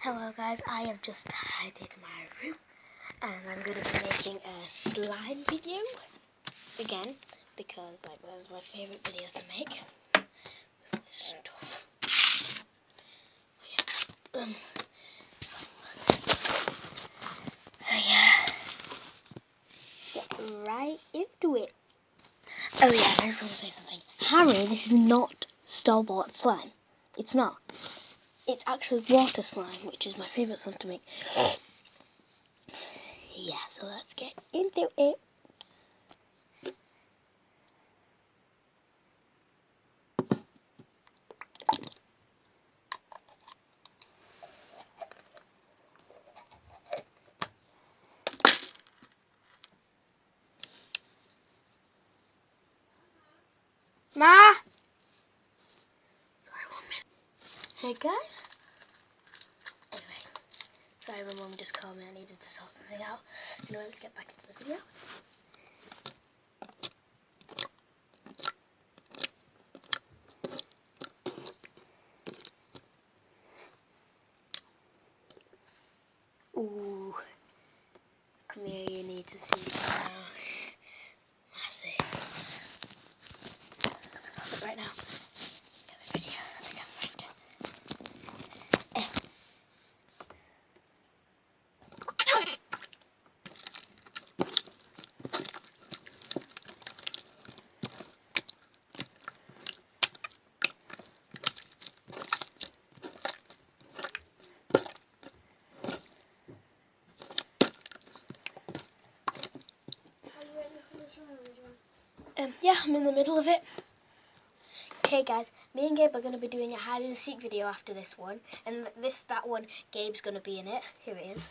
Hello guys, I have just tidied my room and I'm going to be making a slime video again because like that was my favourite video to make. Stuff. So yeah, let's get right into it. Oh yeah, I just want to say something. Harry, this is not store-bought slime. It's not. It's actually water slime, which is my favourite slime to make. Yeah, so let's get into it. Ma! Sorry, 1 minute. Hey guys. Anyway, sorry my mum just called me. I needed to sort something out. Anyway, let's get back into the video. Ooh. Come here, you need to see it now. Massive. Stop it right now. Let's get the video. I think I'm right. Yeah, I'm in the middle of it. Okay guys, me and Gabe are going to be doing a hide and seek video after this one. And that one, Gabe's going to be in it. Here it is.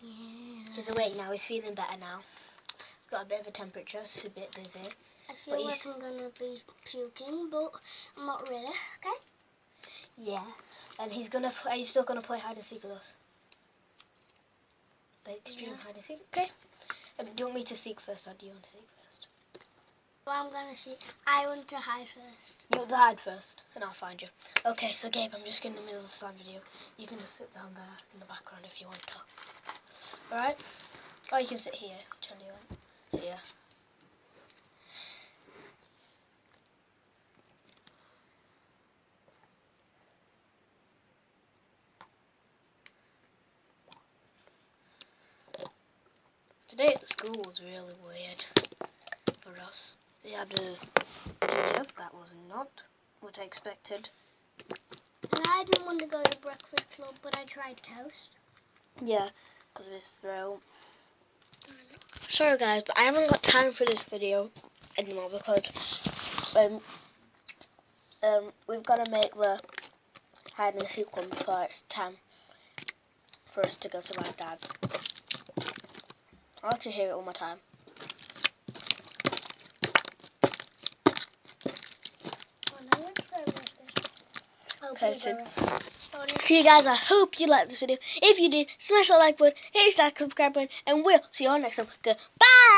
Yeah. He's awake now, he's feeling better now. He's got a bit of a temperature, so he's a bit dizzy. I feel like I'm going to be puking, but I'm not really, okay? Yeah. And he's still going to play hide and seek with us? Like extreme hide and seek, okay? Do you want me to seek first or do you want to seek first? Well, I'm going to see. I want to hide first. You want to hide first, and I'll find you. Okay, so Gabe, I'm just in the middle of the slime video. You can just sit down there in the background if you want to. Alright? Or you can sit here, whichever you want. So yeah. Today at the school was really weird for us. We had a teacher that was not what I expected. And I didn't want to go to breakfast club, but I tried toast. Yeah, because of his throat. Sorry guys, but I haven't got time for this video anymore because we've got to make the hide and seek one before it's time for us to go to my dad's. I'll let you hear it one more time. Okay, so you guys, I hope you liked this video. If you did, smash that like button, hit that subscribe button, and we'll see you on next time. Goodbye!